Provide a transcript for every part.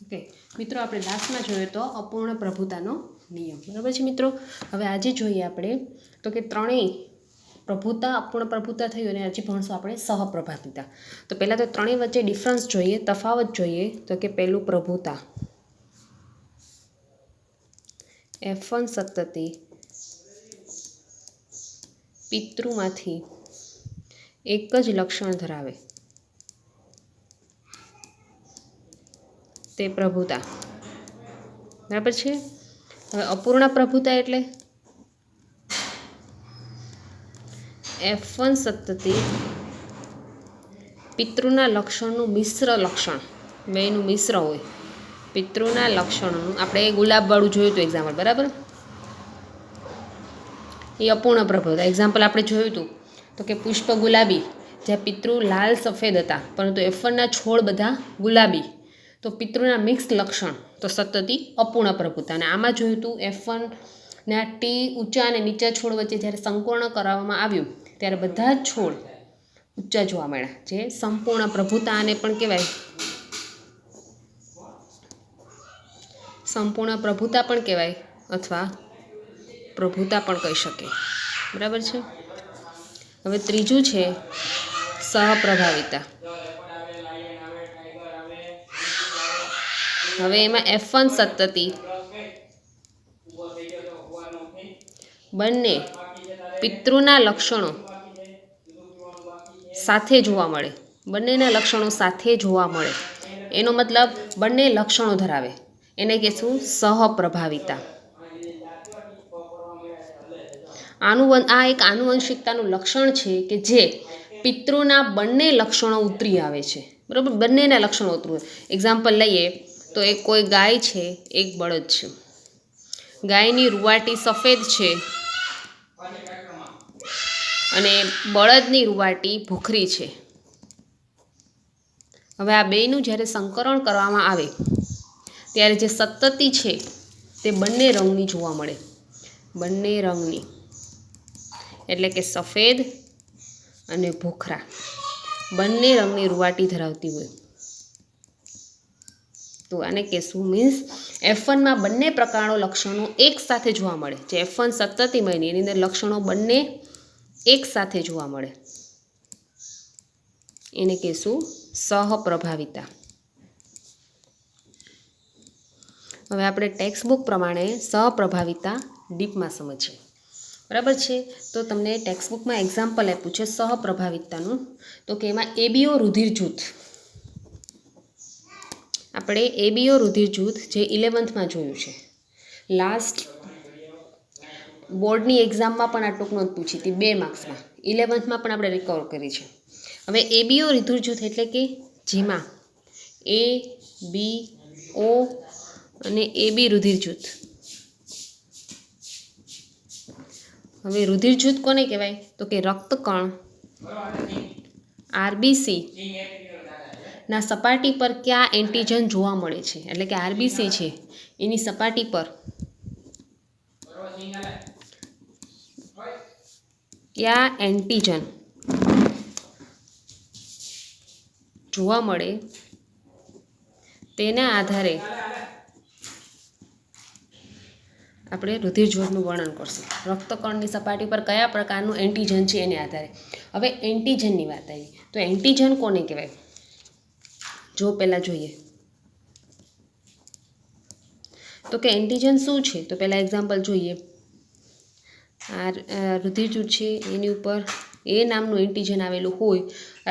Okay मित्रों આપણે લાસ્ટમાં જોઈએ તો અપૂર્ણ પ્રભુતાનો નિયમ બરાબર છે મિત્રો। હવે આજે જોઈએ આપણે તો કે ત્રણેય પ્રભુતા અપૂર્ણ પ્રભુતા થયું અને આજે ભણશું આપણે સહપ્રભાવિતા। તો પહેલાં તો ત્રણેય વચ્ચે ડિફરન્સ જોઈએ, તફાવત જોઈએ તો કે પહેલું પ્રભુતા F1 સંતતિ પિતૃમાંથી એક જ લક્ષણ ધરાવે તે પ્રભુતા બરાબર છે। હવે અપૂર્ણ પ્રભુતા એટલે F1 સંતતિ પિતૃના લક્ષણનું મિશ્ર લક્ષણ, બેયનું મિશ્ર હોય। પિતૃના લક્ષણોનું આપણે ગુલાબવાળું જોયું હતું એક્ઝામ્પલ બરાબર, એ અપૂર્ણ પ્રભુતા। એક્ઝામ્પલ આપણે જોયું હતું તો કે પુષ્પ ગુલાબી, જ્યાં પિતૃ લાલ સફેદ હતા પરંતુ F1ના છોડ બધા ગુલાબી, તો પિતૃના મિક્સ લક્ષણ તો સંતતિ અપૂર્ણ પ્રભુતા। અને આમાં જોયું હતું F1ના ટી ઊંચા અને નીચા છોડ વચ્ચે જ્યારે સંકર્ષણ કરવામાં આવ્યું ત્યારે બધા જ છોડ ઊંચા જોવા મળ્યા, જે સંપૂર્ણ પ્રભુતા આને પણ કહેવાય, સંપૂર્ણ પ્રભુતા પણ કહેવાય અથવા પ્રભુતા પણ કહી શકે બરાબર છે। હવે ત્રીજું છે સહપ્રભાવિતા। હવે એમાં F1 સંતતિ બંને પિતૃના લક્ષણો સાથે જોવા મળે, બંનેના લક્ષણો સાથે જોવા મળે, એનો મતલબ બંને લક્ષણો ધરાવે, એને કહેશું સહપ્રભાવિતા। આ એક આનુવંશિકતાનું લક્ષણ છે કે જે પિતૃના બંને લક્ષણો ઉતરી આવે છે બરાબર, બંનેના લક્ષણો ઉતરવું। એક્ઝામ્પલ લઈએ તો એક કોઈ ગાય છે, એક બળદ છે, ગાયની રૂવાટી સફેદ છે અને બળદની રૂવાટી ભૂખરી છે। હવે આ બેયનું જ્યારે સંકરણ કરવામાં આવે ત્યારે જે સંતતિ છે તે બંને રંગની જોવા મળે, બંને રંગની એટલે કે સફેદ અને ભૂખરા બંને રંગની રૂવાટી ધરાવતી હોય, તો આને કહેશું મીન્સ F1માં બંને પ્રકારના લક્ષણો એક સાથે જોવા મળે, જે F1 સંતતિમયની એની અંદર લક્ષણો બંને એક સાથે જોવા મળે, એને કહેશું સહપ્રભાવિતા। હવે આપણે ટેક્સ્ટ બુક પ્રમાણે સહપ્રભાવિતા ડીપમાં સમજીએ બરાબર છે। તો તમને ટેક્સ્ટ બુકમાં એક્ઝામ્પલ આપ્યું છે સહપ્રભાવિતાનું, તો કે એમાં ABO રુધિર જૂથ, આપણે ABO રુધિર જૂથ જે 11thમાં જોયું છે, લાસ્ટ બોર્ડની એક્ઝામમાં પણ આ ટૂંકનોટ પૂછી હતી 2 માર્ક્સમાં, 11thમાં પણ આપણે રિકવર કરી છે। હવે ABO રુધિર જૂથ એટલે કે જેમાં A, B, O અને AB રુધિર જૂથ। હવે રુધિર જૂથ કોને કહેવાય તો કે રક્તકણ RBC ના સપાટી પર કયા એન્ટીજન જોવા મળે છે, એટલે કે RBC છે એની સપાટી પર કયા એન્ટીજન જોવા મળે તેના આધારે આપણે રુધિર જૂથનું વર્ણન કરશું। રક્તકણની સપાટી પર કયા પ્રકારનું એન્ટીજન છે એને આધારે। હવે એન્ટીજનની વાત આવી તો એન્ટીજન કોને કહેવાય, જો પહેલાં જોઈએ તો કે એન્ટીજન શું છે, તો પહેલાં એક્ઝામ્પલ જોઈએ। આ રુધિર જૂથ છે એની ઉપર A નામનું એન્ટીજન આવેલું હોય,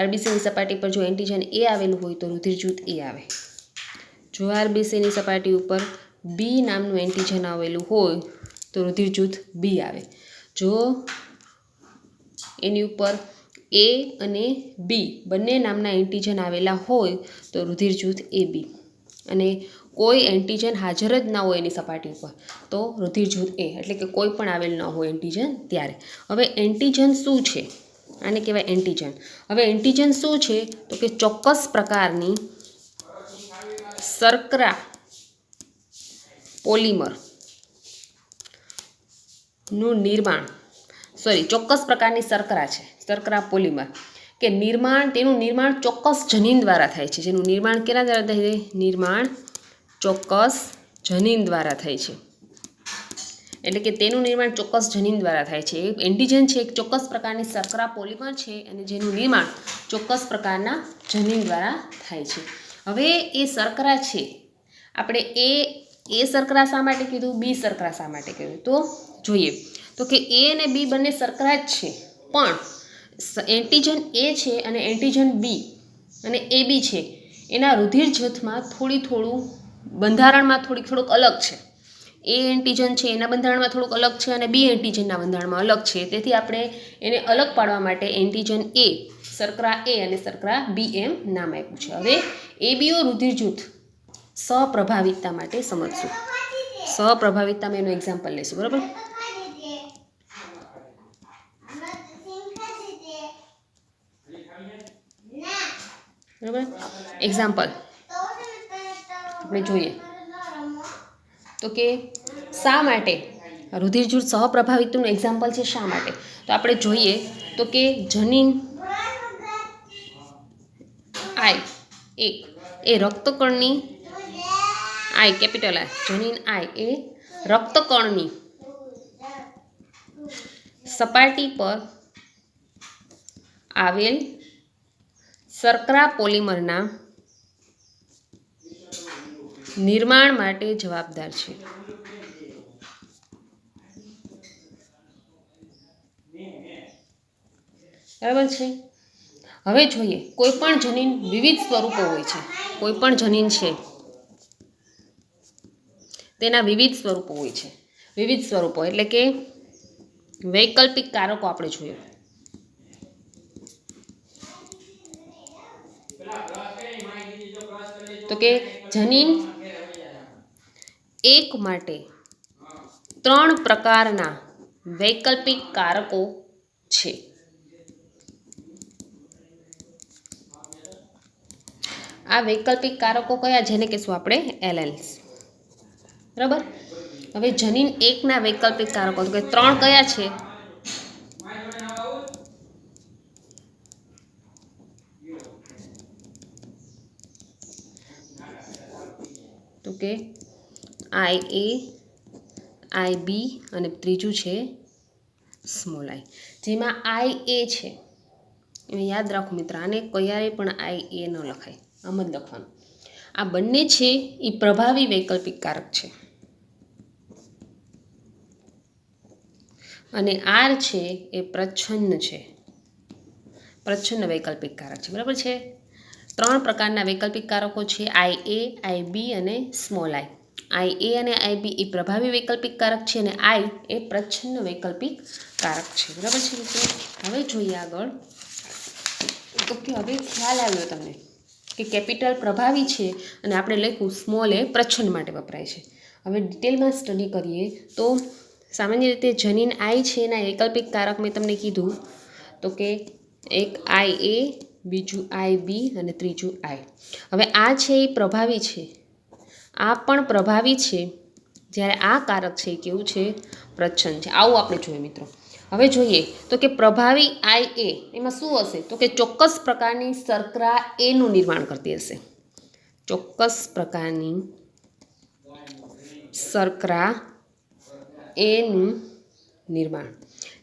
RBCની સપાટી પર જો એન્ટીજન A આવેલું હોય તો રુધિર જૂથ A આવે, જો RBCની સપાટી ઉપર B નામનું એન્ટીજન આવેલું હોય તો રુધિર જૂથ B આવે, જો એની ઉપર A અને B બંને નામના એન્ટીજન આવેલા હોય તો રુધિર જૂથ AB, અને કોઈ એન્ટીજન હાજર જ ના હોય એની સપાટી ઉપર તો રુધિર જૂથ A, એટલે કે કોઈ પણ આવેલ ન હોય એન્ટીજન ત્યારે। હવે એન્ટીજન શું છે, આને કહેવાય એન્ટીજન। હવે એન્ટીજન શું છે તો કે ચોક્કસ પ્રકારની શર્કરા પોલિમર નું નિર્માણ, ચોક્કસ પ્રકારની શર્કરા છે, શર્કરા પોલિમર કે તેનું નિર્માણ ચોક્કસ જનીન દ્વારા થાય છે, જેનું નિર્માણ કેના દ્વારા થાય છે, નિર્માણ ચોક્કસ જનીન દ્વારા થાય છે. એટલે કે તેનું નિર્માણ ચોક્કસ જનીન દ્વારા થાય છે. એન્ટિજન છે એક ચોક્કસ પ્રકારની શર્કરા પોલિમર છે અને જેનું નિર્માણ ચોક્કસ પ્રકારના જનીન દ્વારા થાય છે. હવે એ શર્કરા છે, આપણે એ શર્કરા શા માટે કીધું, બી શર્કરા શા માટે કીધું, તો જોઈએ તો કે એ અને બી બંને શર્કરા જ છે, પણ એન્ટિજન એ છે અને એન્ટિજન બી અને એ બી છે એના રુધિર જથ્થમાં થોડું બંધારણમાં થોડુંક અલગ છે. એ એન્ટિજન છે એના બંધારણમાં થોડુંક અલગ છે અને બી એન્ટિજનના બંધારણમાં અલગ છે. તેથી આપણે એને અલગ પાડવા માટે એન્ટિજન એ, શર્કરા એ અને શર્કરા બી એમ નામ આપ્યું છે. હવે એ બીઓ રુધિર જૂથ સહપ્રભાવિતતા માટે સમજશું. સહપ્રભાવિતતામાં એનું એક્ઝામ્પલ લઈશું, બરાબર. બરાબર, એક્ઝામ્પલ આપણે જોઈએ તો કે શા માટે રુધિર જૂથ સહપ્રભાવિતનું એક્ઝામ્પલ છે શા માટે, તો આપણે જોઈએ તો કે જનીન આઈ એક એ રક્તકણની આઈ કેપિટલ આઈ, જનીન આઈ એ રક્તકણની સપાટી પર આવેલ શર્કરા પોલિમરના નિર્માણ માટે જવાબદાર છે. બરાબર છે. હવે જોઈએ કોઈ પણ જનીન વિવિધ સ્વરૂપો હોય છે. કોઈ પણ જનીન છે તેના વિવિધ સ્વરૂપો હોય છે. વિવિધ સ્વરૂપો એટલે કે વૈકલ્પિક કારકો આપણે જોઈએ. તો કે જનીન એક માટે 3 પ્રકારના વૈકલ્પિક કારકો છે. આ વૈકલ્પિક કારકો કયા, જેને કહેશું આપણે એલેલ્સ. બરાબર. હવે જનીન એકના વૈકલ્પિક કારકો તો કે 3 કયા છે, તો કે આઈ એ, આઈ બી અને ત્રીજું છે સ્મોલ આઈ. જેમાં આઈ એ છે એને યાદ રાખો મિત્ર, આને ક્યારેય પણ આઈ એ ન લખાય, આમ જ લખવાનું. આ બંને છે એ પ્રભાવી વૈકલ્પિક કારક છે અને આર છે એ પ્રચ્છન્ન છે, પ્રચ્છન્ન વૈકલ્પિક કારક છે. બરાબર છે. 3 પ્રકારના વૈકલ્પિક કારકો છે, આઈ એ, આઈ બી અને સ્મોલ આઈ. આઈ એ અને આઈ બી એ પ્રભાવી વૈકલ્પિક કારક છે અને આઈ એ પ્રચ્છન્ન વૈકલ્પિક કારક છે. બરાબર છે મિત્રો. હવે જોઈએ આગળ તો કે હવે ખ્યાલ આવ્યો તમને કે કેપિટલ પ્રભાવી છે અને આપણે લખ્યું સ્મોલ એ પ્રચ્છન્ન માટે વપરાય છે. હવે ડિટેલમાં સ્ટડી કરીએ તો સામાન્ય રીતે જનીન આઈ છે એના વૈકલ્પિક કારક મેં તમને કીધું તો કે એક આઈ એ, બીજું આઈ બી અને ત્રીજું આઈ. હવે આ છે એ પ્રભાવી છે, આ પણ પ્રભાવી છે, જ્યારે આ કારક છે એ કેવું છે, પ્રચ્છન્ન છે. આવું આપણે જોઈએ મિત્રો. હવે જોઈએ તો કે પ્રભાવી આઈ એ એમાં શું હશે, તો કે ચોક્કસ પ્રકારની શર્કરા એનું નિર્માણ કરતી હશે. ચોક્કસ પ્રકારની શર્કરા એનું નિર્માણ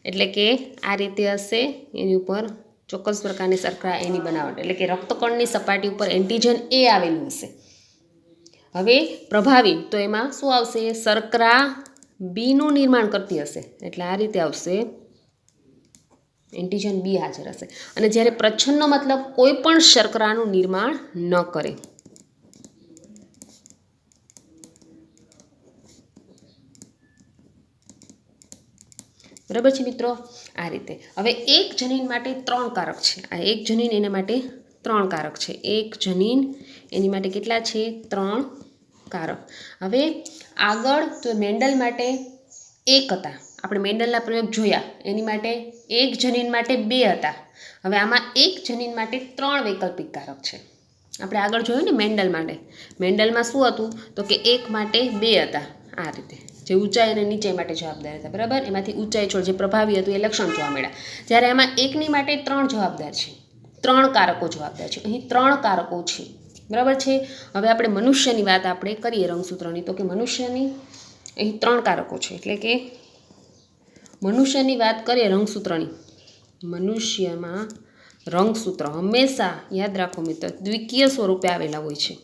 એટલે કે આ રીતે હશે, એની ઉપર ચોક્કસ પ્રકારની શર્કરા એની બનાવટ એટલે કે રક્તકણની સપાટી ઉપર એન્ટિજન એ આવેલું હશે. હવે પ્રભાવી તો એમાં શું આવશે, શર્કરા બીનું નિર્માણ કરતી હશે એટલે આ રીતે આવશે, એન્ટિજન બી હાજર હશે. અને જ્યારે પ્રચ્છન્નનો મતલબ કોઈ પણ શર્કરાનું નિર્માણ ન કરે. બરાબર છે મિત્રો. આ રીતે હવે એક જનીન માટે 3 કારક છે. આ એક જનીન એના માટે 3 કારક છે. એક જનીન એની માટે કેટલા છે, 3 કારક. હવે આગળ તો મેન્ડલ માટે 1 હતા. આપણે મેન્ડલના પ્રયોગ જોયા, એની માટે એક જનીન માટે 2 હતા. હવે આમાં એક જનીન માટે 3 વૈકલ્પિક કારક છે. આપણે આગળ જોયું ને મેન્ડલ માટે. મેન્ડલમાં શું હતું તો કે 1 માટે 2 હતા. આ રીતે જે ઊંચાઈ અને નીચાઈ માટે જવાબદાર હતા. બરાબર. એમાંથી ઊંચાઈ છોડ જે પ્રભાવી હતું એ લક્ષણ જોવા મળ્યા. જ્યારે આમાં એકની માટે 3 જવાબદાર છે, 3 કારકો જવાબદાર છે. અહીં 3 કારકો છે. બરાબર છે. હવે આપણે મનુષ્યની વાત આપણે કરીએ રંગસૂત્રની. તો કે મનુષ્યની અહીં 3 કારકો છે. એટલે કે મનુષ્યની વાત કરીએ રંગસૂત્રની. મનુષ્યમાં રંગસૂત્ર હંમેશા યાદ રાખો મિત્રો દ્વિકીય સ્વરૂપે આવેલા હોય છે.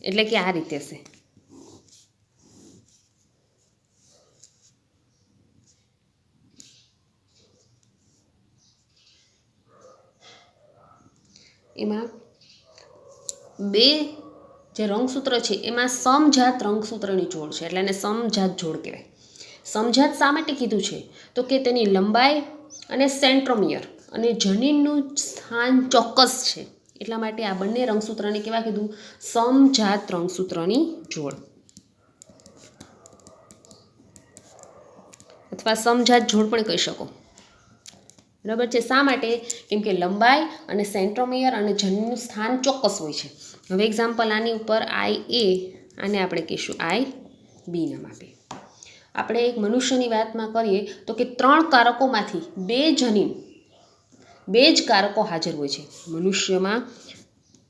એટલે કે આ રીતે છે. એમાં બે જે રંગસૂત્ર છે એમાં સમજાત રંગસૂત્રની જોડ છે. એટલે એને સમજાત જોડ કહેવાય. સમજાત શા માટે કીધું છે? તો કે તેની લંબાઈ અને સેન્ટ્રોમિયર અને જનીનનું સ્થાન ચોક્કસ છે. એટલા માટે આ બંને રંગસૂત્રને કેવા કીધું? સમજાત રંગસૂત્રની જોડ અથવા સમજાત જોડ પણ કહી શકો. બરાબર છે. શા માટે? કેમ કે લંબાઈ અને સેન્ટ્રોમિયર અને જનીનનું સ્થાન ચોક્કસ હોય છે. હવે એક્ઝામ્પલ આની ઉપર IA આને આપણે કહીશું IB નામ આપીએ. આપણે એક મનુષ્યની વાતમાં કરીએ તો કે 3 કારકોમાંથી 2 જ કારકો હાજર હોય છે મનુષ્યમાં.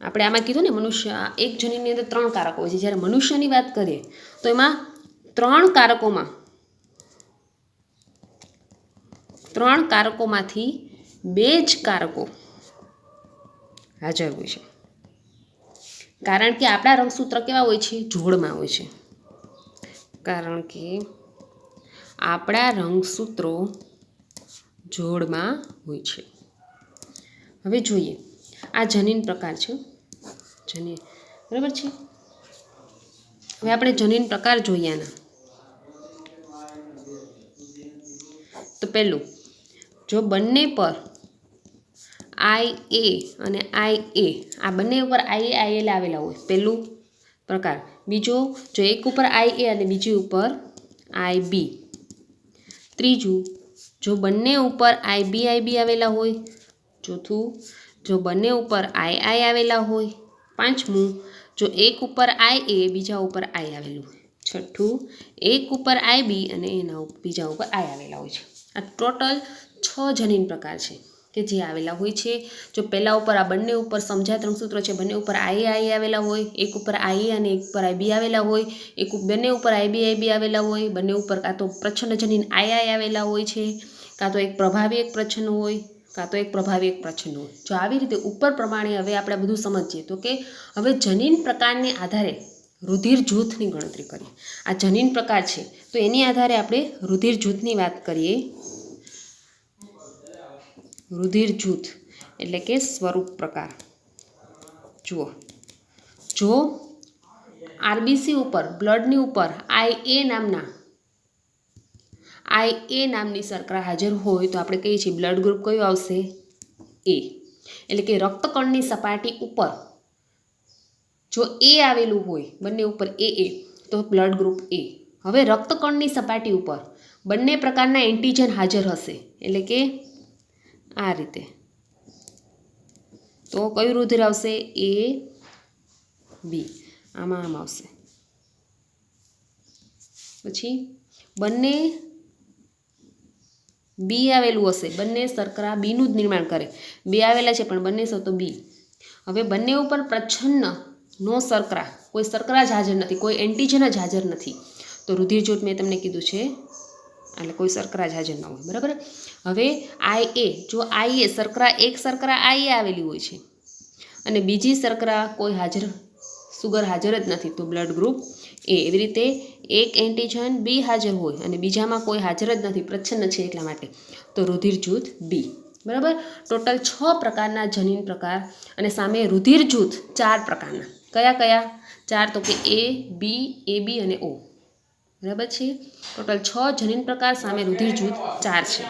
આપણે આમાં કીધું ને મનુષ્ય એક જનીનની અંદર 3 કારકો હોય છે. જ્યારે મનુષ્યની વાત કરીએ તો એમાં 3 કારકોમાંથી 2 જ કારકો હાજર હોય છે. કારણ કે આપણા રંગસૂત્ર કેવા હોય છે? જોડમાં હોય છે. કારણ કે આપણા રંગસૂત્રો જોડમાં હોય છે. હવે જોઈએ આ જનીન પ્રકાર છે. જનીન બરાબર છે. હવે આપણે જનીન પ્રકાર જોઈએ આના. તો પહેલું, જો બંને પર IA અને IA આ બંને ઉપર IL આવેલા હોય પહેલું પ્રકાર. બીજો, જો એક ઉપર IA અને બીજી ઉપર IB. ત્રીજું, જો બંને ઉપર IB આવેલા હોય. ચોથું, જો બંને ઉપર II આવેલા હોય. પાંચમું, જો એક ઉપર IA બીજા ઉપર I આવેલું હોય. છઠ્ઠું, એક ઉપર IB અને એના બીજા ઉપર I આવેલા હોય છે. આ ટોટલ 6 જનીન પ્રકાર છે કે જે આવેલા હોય છે. જો પહેલા ઉપર આ બંને ઉપર સમજાત રંગસૂત્રો છે, બંને ઉપર IA આવેલા હોય, એક ઉપર IA અને એક ઉપર IB આવેલા હોય, બંને ઉપર IB આવેલા હોય, બંને ઉપર કાં તો પ્રચ્છન્ન જનીન II આવેલા હોય છે, કાં તો એક પ્રભાવી એક પ્રચ્છન્ન હોય, કાં તો એક પ્રભાવી એક પ્રચ્છન્ન હોય. જો આવી રીતે ઉપર પ્રમાણે હવે આપણે બધું સમજીએ તો કે હવે જનીન પ્રકારને આધારે રુધિર જૂથની ગણતરી કરીએ. આ જનીન પ્રકાર છે તો એની આધારે આપણે રુધિર જૂથની વાત કરીએ. રુધિર જૂથ એટલે કે સ્વરૂપ પ્રકાર. જુઓ, જો RBC ઉપર બ્લડની ઉપર IA નામની શર્કરા હાજર હોય તો આપણે કહીએ છીએ બ્લડ ગ્રુપ કયું આવશે? A. એટલે કે રક્તકણની સપાટી ઉપર જો A આવેલું હોય બંને ઉપર AA તો બ્લડ ગ્રુપ A. હવે રક્તકણની સપાટી ઉપર બંને પ્રકારના એન્ટીજન હાજર હશે એટલે કે આ રીતે તો કયું રુધિર આવશે? AB. આમાં આમ આવશે. પછી બંને B આવેલું હશે, બંને શર્કરા Bનું જ નિર્માણ કરે. 2 આવેલા છે પણ બંને તો B. હવે બંને ઉપર પ્રચ્છન્ન નો શર્કરા, કોઈ શર્કરા જ હાજર નથી, કોઈ એન્ટીજન જ હાજર નથી તો રુધિર જૂથ મેં તમને કીધું છે એટલે કોઈ શર્કરા જ હાજર ન હોય. બરાબર. હવે IA, જો IA શર્કરા એક શર્કરા IA આવેલી હોય છે અને બીજી શર્કરા કોઈ સુગર હાજર જ નથી તો બ્લડ ગ્રુપ A. એવી રીતે એક એન્ટીજન B હાજર હોય અને બીજામાં કોઈ હાજર જ નથી, પ્રચ્છન્ન છે એટલા માટે તો રુધિર જૂથ B. બરાબર. ટોટલ 6 પ્રકારના જનીન પ્રકાર અને સામે રુધિર જૂથ 4 પ્રકારના. કયા 4? તો કે A, B, AB અને O. બરાબર છે. ટોટલ 6 જનીન પ્રકાર સામે રુધિર જૂથ 4 છે.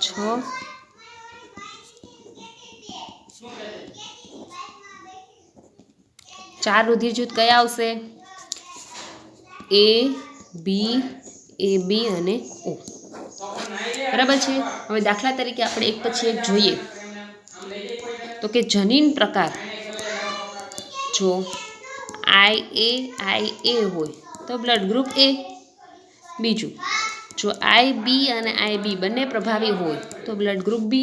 6 4 રુધિર જૂથ કયા આવશે? A, B, AB અને O. બરાબર છે. હવે દાખલા તરીકે આપણે એક પછી એક જોઈએ તો કે જનીન પ્રકાર જો IA હોય તો બ્લડ ગ્રુપ A. બીજું, જો IB અને IB બંને પ્રભાવી હોય તો બ્લડ ગ્રુપ B.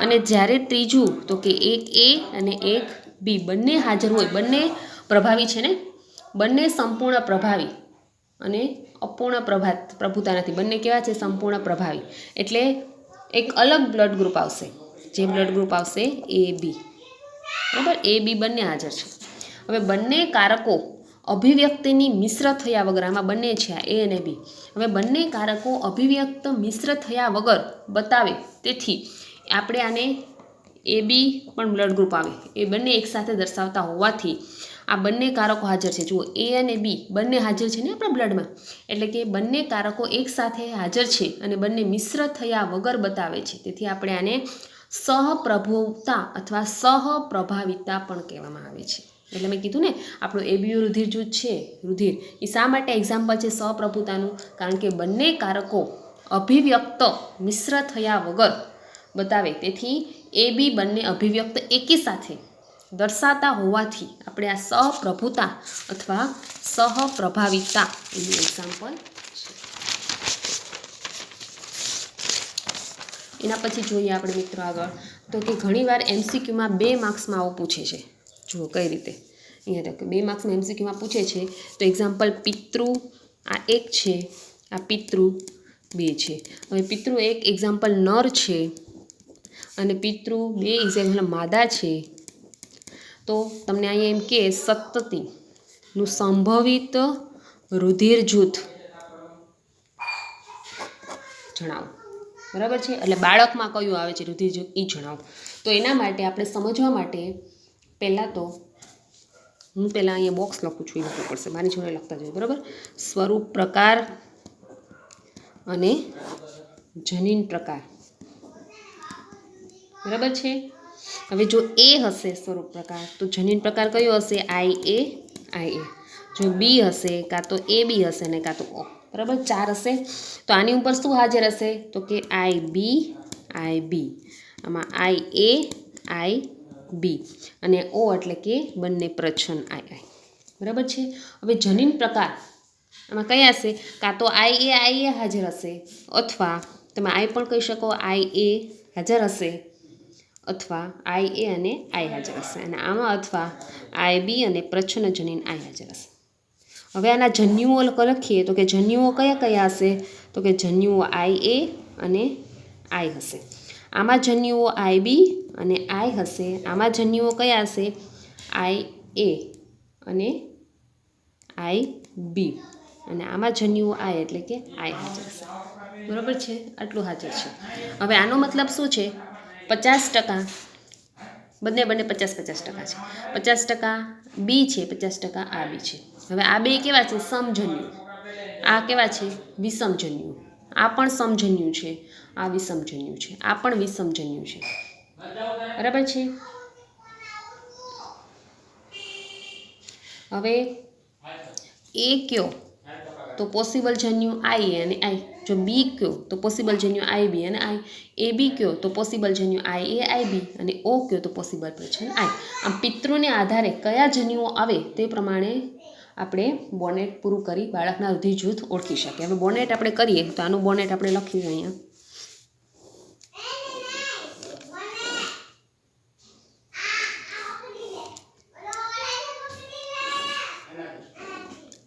અને જ્યારે ત્રીજું તો કે એક એ અને એક બી બંને હાજર હોય, બંને પ્રભાવી છે ને, બંને સંપૂર્ણ પ્રભાવી અને અપૂર્ણ પ્રભુતા નથી, બંને કેવા છે? સંપૂર્ણ પ્રભાવી. એટલે એક અલગ બ્લડ ગ્રુપ આવશે, જે બ્લડ ગ્રુપ આવશે એ બી. બરાબર, એ બી બંને હાજર છે. હવે બંને કારકો અભિવ્યક્તિની મિશ્ર થયા વગર, આમાં બંને છે આ એ અને બી, હવે બંને કારકો અભિવ્યક્ત મિશ્ર થયા વગર બતાવે, તેથી આપણે આને એ બી પણ બ્લડ ગ્રુપ આવે, એ બંને એકસાથે દર્શાવતા હોવાથી આ બંને કારકો હાજર છે. જુઓ, એ અને બી બંને હાજર છે ને આપણા બ્લડમાં, એટલે કે બંને કારકો એકસાથે હાજર છે અને બંને મિશ્ર થયા વગર બતાવે છે, તેથી આપણે આને સહપ્રભુતા અથવા સહપ્રભાવિતા પણ કહેવામાં આવે છે. એટલે મેં કીધું ને, આપણું એબીયુ રુધિર જૂથ છે, રુધિર એ શા માટે એક્ઝામ્પલ છે સહપ્રભુતાનું? કારણ કે બંને કારકો અભિવ્યક્ત મિશ્ર થયા વગર બતાવે, તેથી એ બી બંને અભિવ્યક્ત એકી સાથે દર્શાતા હોવાથી આપણે આ સહપ્રભુતા અથવા સહપ્રભાવિતા એનું એક્ઝામ્પલ છે. એના પછી જોઈએ આપણે મિત્રો આગળ, તો કે ઘણીવાર MCQમાં 2 માર્ક્સમાં આવું પૂછે છે. જુઓ કઈ રીતે, અહીંયા તક 2 માર્ક્સમાં MCQમાં પૂછે છે. તો એક્ઝામ્પલ પિતૃ આ 1 છે, આ પિતૃ 2 છે. હવે પિતૃ 1 એક્ઝામ્પલ નર છે અને પિતૃ 2 એક્ઝામ્પલ માદા છે. તો તમને અહીંયા એમ કે સતતીનું સંભવિત રુધિર જૂથ જણાવો. બરાબર છે, એટલે બાળકમાં કયું આવે છે રુધિર જૂથ એ જણાવો. તો એના માટે આપણે સમજવા માટે પહેલાં તો હું પહેલાં અહીંયા બોક્સ લખું છું, એ લખવું પડશે, મારી જોડે લખતા જોઈએ. બરાબર, સ્વરૂપ પ્રકાર અને જનીન પ્રકાર. બરાબર છે. હવે જો એ હશે સ્વરૂપ પ્રકાર, તો જનીન પ્રકાર કયો હશે? IA. જો બી હશે, કાં તો એ બી હશે ને કાં તો ઓ. બરાબર, 4 હશે. તો આની ઉપર શું હાજર હશે? તો કે IB. આમાં IB અને ઓ એટલે કે બંને પ્રચ્છન્ન II. બરાબર છે. હવે જનીન પ્રકાર આમાં કયા હશે? કાં તો IA હાજર હશે, અથવા તમે I પણ કહી શકો, IA હાજર હશે, અથવા IA અને I હાજર હશે, અને આમાં અથવા IB અને પ્રચ્છન્ન જનીન I હાજર હશે. હવે આના જન્યુઓ લખીએ તો કે જન્યુઓ કયા કયા હશે? તો કે જન્યુઓ IA અને I હશે. આમાં જન્યુઓ IB અને I હશે. આમાં જન્યુઓ કયા હશે? IA અને IB, અને આમાં જન્યુઓ I એટલે કે I હાજર હશે. બરાબર છે, આટલું હાજર છે. હવે આનો મતલબ શું છે? 50% બંને 50-50% છે. 50% બી છે, 50% આ બી છે. હવે આ બે કેવા છે? સમજન્યુ. આ કેવા છે? વિષમજન્યુ. આ પણ સમજન્યુ છે, આ વિષમજન્યુ છે, આ પણ વિષમજન્યુ છે. બરાબર છે. હવે એ કયો તો પોસિબલ જન્યુ I અને I. જો બી કયો તો પોસિબલ જન્યુ IB અને I. એ બી કયો તો પોસિબલ જન્યુ IA IB અને ઓ કયો તો પોસિબલ પ્રચ્છન્ન I. આમ પિતૃને આધારે કયા જન્યુઓ આવે તે પ્રમાણે આપણે બોનેટ પૂરું કરી બાળકના રુધિર જૂથ ઓળખી શકીએ. હવે બોનેટ આપણે કરીએ તો આનું બોનેટ આપણે લખીએ અહીંયા.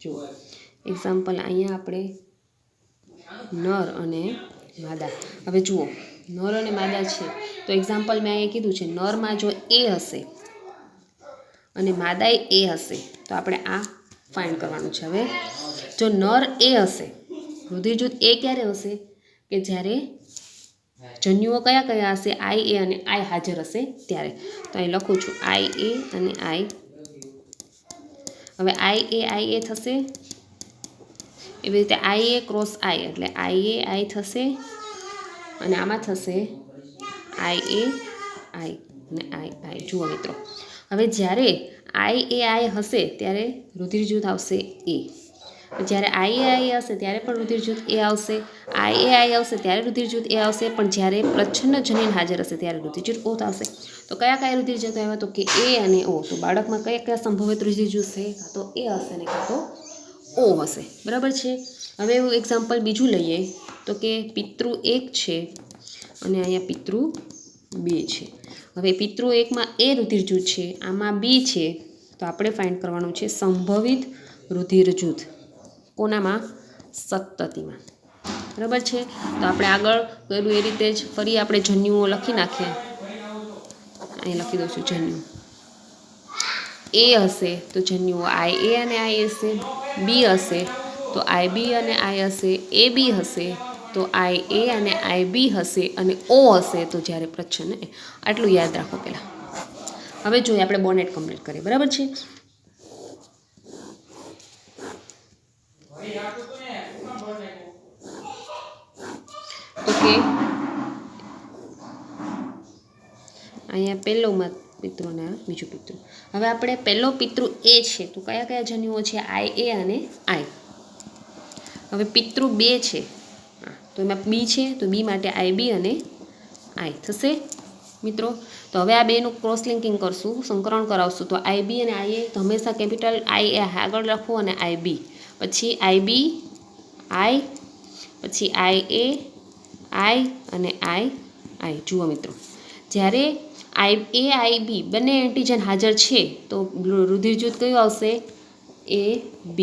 જુઓ એક્ઝામ્પલ અહીંયા આપણે નર અને માદા. હવે જુઓ નર અને માદા છે, તો એક્ઝામ્પલ મેં અહીંયા કીધું છે, નરમાં જો એ હશે અને માદાએ એ હશે, તો આપણે આ ફાઇન્ડ કરવાનું છે. હવે જો નર એ હશે, રુધિર જૂથ એ ક્યારે હશે? કે જ્યારે જન્યુઓ કયા કયા હશે? IA અને I હાજર હશે ત્યારે. તો અહીં લખું છું IA અને I. હવે IA થશે, એવી રીતે IA ક્રોસ I એટલે IA I થશે, અને આમાં થશે IA I અને I. જુઓ મિત્રો, હવે જ્યારે IA I હશે ત્યારે રુધિર જૂથ આવશે A. જ્યારે IA I હશે ત્યારે પણ રુધિર જૂથ A આવશે. IA I આવશે ત્યારે રુધિર જૂથ A આવશે, પણ જ્યારે પ્રચ્છન્ન જનીન હાજર હશે ત્યારે રુધિર જૂથ O આવશે. તો કયા કયા રુધિર જૂથ આવ્યા? તો કે A અને O. તો બાળકમાં કયા કયા સંભવિત રુધિર જૂથ છે? કાં તો A હશે ને કાં તો O હશે. બરાબર છે. હવે એવું એક્ઝામ્પલ બીજું લઈએ તો કે પિતૃ 1 છે અને અહીંયા પિતૃ બે છે. હવે પિતૃ એકમાં એ રુધિર જૂથ છે, આમાં બી છે, તો આપણે ફાઇન્ડ કરવાનું છે સંભવિત રુધિર જૂથ કોનામાં? સતતીમાં. બરાબર છે. તો આપણે આગળ કર્યું એ રીતે જ ફરી આપણે જન્યુઓ લખી નાખીએ. અહીં લખી દઉં છું જન્યુ. એ હશે તો જન્યુઓ IA અને I હશે, બી હશે તો IB અને I હશે, AB હશે તો IA અને IB હશે, અને O હશે તો જ્યારે પ્રચ્છન્ન. આટલું યાદ રાખો પહેલાં. હવે જોઈએ આપણે બોનેટ કમ્પ્લીટ કરીએ. બરાબર છે. ઓકે, અહીંયા પહેલોમાં પિતૃ અને આ બીજું પિતૃ. હવે આપણે પહેલો પિતૃ એ છે તો કયા કયા જન્યુઓ છે? IA અને I. હવે પિતૃ બે છે તો એમાં બી છે તો બી માટે IB અને I થશે મિત્રો. તો હવે આ બેનું ક્રોસ લિંકિંગ કરશું, સંકરણ કરાવશું. તો IB અને IA તો હંમેશા કેપિટલ I એ આગળ લખવું અને IB, પછી IB I, પછી IA I અને I. જુઓ મિત્રો, જ્યારે IB બંને એન્ટીજન હાજર છે તો રુધિર જૂથ કયું આવશે? AB.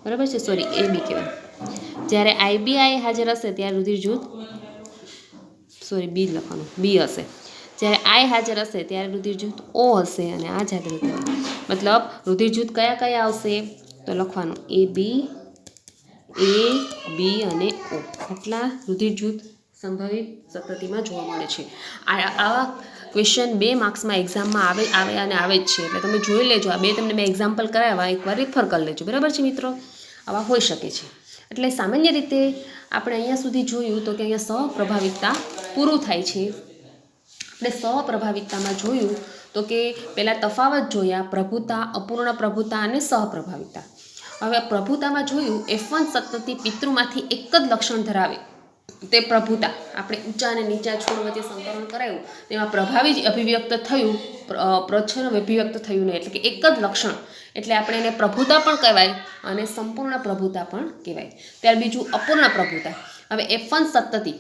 બરાબર છે, સોરી AB કહેવાય. જ્યારે IBI હાજર હશે ત્યારે રુધિર જૂથ, સોરી બી લખવાનું, બી હશે. જ્યારે I હાજર હશે ત્યારે રુધિર જૂથ O હશે, અને આ જાગૃત કહેવાય. મતલબ રુધિર જૂથ કયા કયા આવશે તો લખવાનું AB, A, B અને O. આટલા રુધિર જૂથ સંભવિત સતતીમાં જોવા મળે છે. આવા ક્વેશ્ચન 2 માર્ક્સમાં એક્ઝામમાં આવે અને આવે જ છે. એટલે તમે જોઈ લેજો. આ બે તમને મેં એક્ઝામ્પલ કરાવ્યા, એકવાર રિફર કરી લેજો. બરાબર છે મિત્રો. આવા હોઈ શકે છે. એટલે સામાન્ય રીતે આપણે અહીંયા સુધી જોયું તો કે અહીંયા સહપ્રભાવિકતા પૂરું થાય છે. આપણે સહપ્રભાવિકતામાં જોયું તો કે પહેલાં તફાવત જોયા, પ્રભુતા, અપૂર્ણ પ્રભુતા અને સહપ્રભાવિકતા. હવે પ્રભુતામાં જોયું F1 સતતી પિતૃમાંથી એક જ લક્ષણ ધરાવે તે પ્રભુતા. આપણે ઊંચા અને નીચા છોડ વચ્ચે સંકરણ કરાયું તેમાં પ્રભાવી જ અભિવ્યક્ત થયું, પ્રચ્છન્ન અભિવ્યક્ત થયું નહીં, એટલે કે એક જ લક્ષણ. એટલે આપણે એને પ્રભુતા પણ કહેવાય અને સંપૂર્ણ પ્રભુતા પણ કહેવાય. ત્યાર બીજું અપૂર્ણ પ્રભુતા. હવે F1 સતતી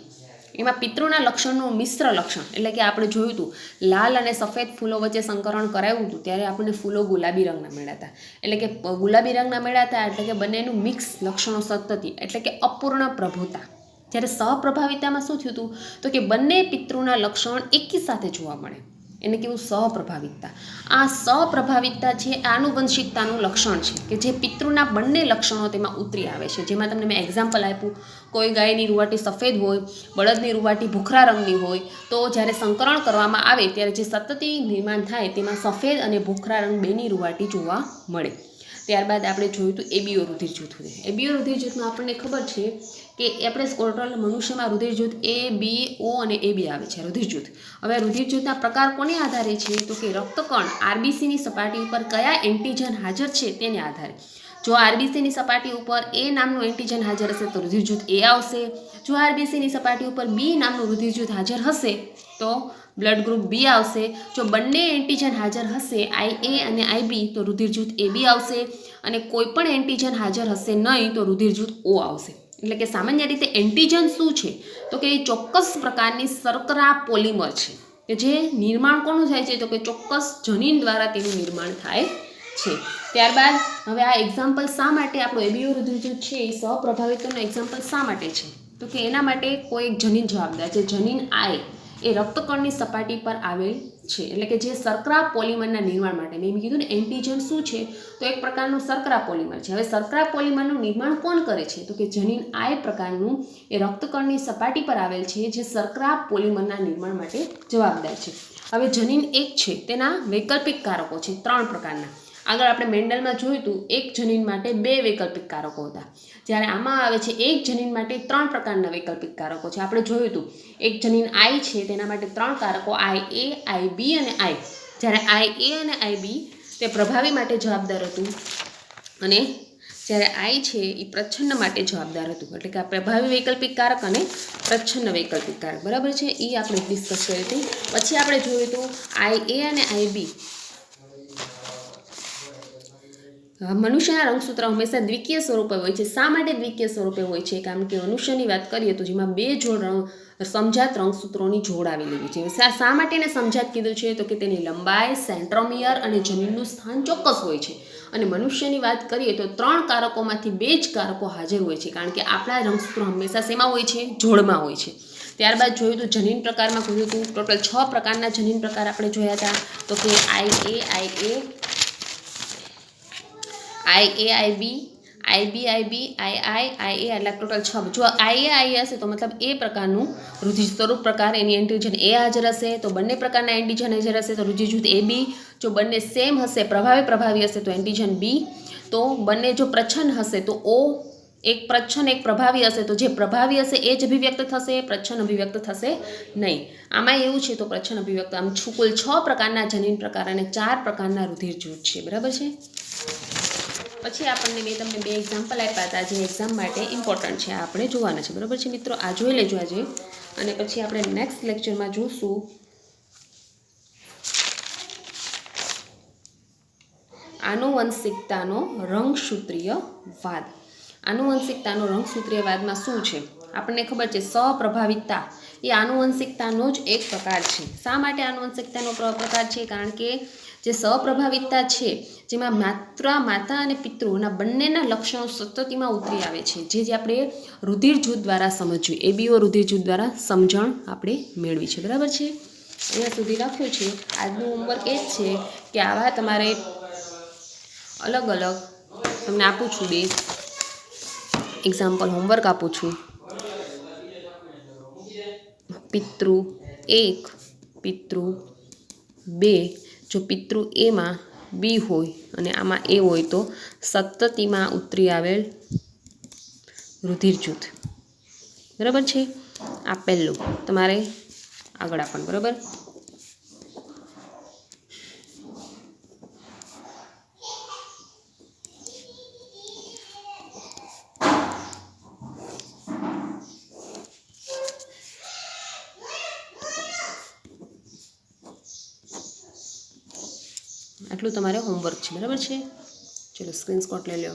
એમાં પિતૃના લક્ષણનું મિશ્ર લક્ષણ, એટલે કે આપણે જોયું હતું લાલ અને સફેદ ફૂલો વચ્ચે સંકરણ કરાવ્યું હતું ત્યારે આપણને ફૂલો ગુલાબી રંગના મળ્યા હતા. એટલે કે ગુલાબી રંગના મળ્યા હતા એટલે કે બંનેનું મિક્સ લક્ષણો સતતી, એટલે કે અપૂર્ણ પ્રભુતા. જ્યારે સહપ્રભાવિતામાં શું થયું હતું તો કે બંને પિતૃના લક્ષણ એકી સાથે જોવા મળે, એને કેવું? સહપ્રભાવિકતા. આ સહપ્રભાવિકતા છે આનુવંશિકતાનું લક્ષણ છે કે જે પિતૃના બંને લક્ષણો તેમાં ઉતરી આવે છે. જેમાં તમને મેં એક્ઝામ્પલ આપ્યું, કોઈ ગાયની રૂવાટી સફેદ હોય, બળદની રૂવાટી ભૂખરા રંગની હોય, તો જ્યારે સંકરણ કરવામાં આવે ત્યારે જે સતતી નિર્માણ થાય તેમાં સફેદ અને ભૂખરા રંગ બેની રૂવાટી જોવા મળે. ત્યારબાદ આપણે જોયું હતું એબીઓ રુધિર જૂથ. એબીઓ રુધિર જૂથમાં આપણને ખબર છે કે આપણે ટોટલ મનુષ્યમાં રુધિર જૂથ A, B, O અને AB આવે છે રુધિર જૂથ. હવે રુધિર જૂથના પ્રકાર કોને આધારે છે તો કે રક્તકણ RBCની સપાટી ઉપર કયા એન્ટીજન હાજર છે તેને આધારે. જો RBCની સપાટી ઉપર A નામનું એન્ટીજન હાજર હશે તો રુધિર જૂથ A આવશે. જો RBCની સપાટી ઉપર B નામનું રુધિર જૂથ હાજર હશે તો બ્લડ ગ્રુપ B આવશે. જો બંને એન્ટીજન હાજર હશે IA અને IB તો રુધિર જૂથ AB આવશે, અને કોઈ પણ એન્ટીજન હાજર હશે નહીં તો રુધિર જૂથ O આવશે. એટલે કે સામાન્ય રીતે એન્ટીજન શું છે તો કે એ ચોક્કસ પ્રકારની શર્કરા પોલિમર છે કે જે નિર્માણ કોનું થાય છે તો કે ચોક્કસ જનીન દ્વારા તેનું નિર્માણ થાય છે. ત્યારબાદ હવે આ એક્ઝામ્પલ શા માટે આપણો એબીઓ રુધિર જૂથ છે એ સહપ્રભાવિતોનો એક્ઝામ્પલ શા માટે છે તો કે એના માટે કોઈ એક જનીન જવાબદાર છે. જનીન I એ રક્તકણની સપાટી પર આવેલ છે, એટલે કે જે શર્કરા પોલિમરના નિર્માણ માટે. મેં કીધું ને એન્ટીજન શું છે તો એક પ્રકારનું શર્કરા પોલિમર છે. હવે શર્કરા પોલિમરનું નિર્માણ કોણ કરે છે તો કે જનીન I પ્રકારનું એ રક્તકણની સપાટી પર આવેલ છે જે શર્કરા પોલિમરના નિર્માણ માટે જવાબદાર છે. હવે જનીન એક છે તેના વૈકલ્પિક કારકો છે 3 પ્રકારના. આગળ આપણે મેન્ડલમાં જોયું હતું એક જનીન માટે 2 વૈકલ્પિક કારકો હતા, જ્યારે આમાં આવે છે એક જનીન માટે 3 પ્રકારના વૈકલ્પિક કારકો છે. આપણે જોયું હતું એક જનીન I છે તેના માટે 3 કારકો IA, IB અને I. જ્યારે IA અને IB તે પ્રભાવી માટે જવાબદાર હતું અને જ્યારે I છે એ પ્રચ્છન્ન માટે જવાબદાર હતું. એટલે કે આ પ્રભાવી વૈકલ્પિક કારક અને પ્રચ્છન્ન વૈકલ્પિક કારક. બરાબર છે, એ આપણે ડિસ્કસ કરી હતી. પછી આપણે જોયું હતું IA અને IB મનુષ્યના રંગસૂત્ર હંમેશા દ્વિકીય સ્વરૂપે હોય છે. શા માટે દ્વિકીય સ્વરૂપે હોય છે? કારણ કે મનુષ્યની વાત કરીએ તો જેમાં બે જોડ સમજાત રંગસૂત્રોની જોડ આવેલી હોય છે. શા માટે એને સમજાત કીધું છે? તો કે તેની લંબાઈ, સેન્ટ્રોમિયર અને જનીનનું સ્થાન ચોક્કસ હોય છે. અને મનુષ્યની વાત કરીએ તો 3 કારકોમાંથી 2 જ કારકો હાજર હોય છે. કારણ કે આપણા રંગસૂત્રો હંમેશા શેમાં હોય છે? જોડમાં હોય છે. ત્યારબાદ જોયું તો જનીન પ્રકારમાં કીધું હતું. ટોટલ 6 પ્રકારના જનીન પ્રકાર આપણે જોયા હતા. તો કે IA, IB, II, એટલે ટોટલ 6. જો IA હશે તો મતલબ એ પ્રકારનું રુધિર સ્વરૂપ પ્રકાર, એની એન્ટીજન એ હાજર હશે તો બંને પ્રકારના એન્ટીજન હાજર હશે તો રુધિર જૂથ AB. જો બંને સેમ હશે, પ્રભાવી હશે તો એન્ટીજન B. તો બંને જો પ્રચ્છન્ન હશે તો O. એક પ્રચ્છન્ન એક પ્રભાવી હશે તો જે પ્રભાવી હશે એ જ અભિવ્યક્ત થશે, પ્રચ્છન્ન અભિવ્યક્ત થશે નહીં. આમાં એવું છે તો પ્રચ્છન્ન અભિવ્યક્ત. આમ કુલ 6 પ્રકારના જનીન પ્રકાર અને 4 પ્રકારના રુધિર જૂથ છે. બરાબર છે. પછી આપણને મેં તમને 2 એક્ઝામ્પલ આપ્યા હતા જે એક્ઝામ માટે ઇમ્પોર્ટન્ટ છે, આપણે જોવાના છે. બરાબર છે મિત્રો, આ જોઈ લેજો આજે. અને પછી આપણે નેક્સ્ટ લેક્ચરમાં જોઈશું આનુવંશિકતાનો રંગસૂત્રીયવાદ. આનુવંશિકતાનો રંગસૂત્રીયવાદમાં શું છે? આપણને ખબર છે સપ્રભાવિતતા એ આનુવંશિકતાનો જ એક પ્રકાર છે. શા માટે આનુવંશિકતાનો પ્રકાર છે? કારણ કે જે સપ્રભાવિતતા છે જેમાં માતા અને પિતૃના બંનેના લક્ષણો સતતીમાં ઉતરી આવે છે, જે આપણે રુધિર જૂથ દ્વારા સમજ્યું, ABO રુધિર જૂથ દ્વારા સમજણ આપણે મેળવી છે. બરાબર છે. અહીંયા સુધી લખ્યું છે. આજનું હોમવર્ક એ જ છે કે આવા તમારે અલગ અલગ તમને આપું છું 2 એક્ઝામ્પલ હોમવર્ક આપું છું. પિતૃ 1, પિતૃ 2. જો પિતૃ એમાં B હોય અને આમાં A હોય તો સતતીમાં ઉતરી આવેલ રુધિર જૂથ. બરાબર છે. આ પહેલું તમારે આગળ આપવાનું. બરાબર. આટલું તમારે હોમવર્ક છે. બરાબર છે. ચલો સ્ક્રીનશોટ લઈ લો.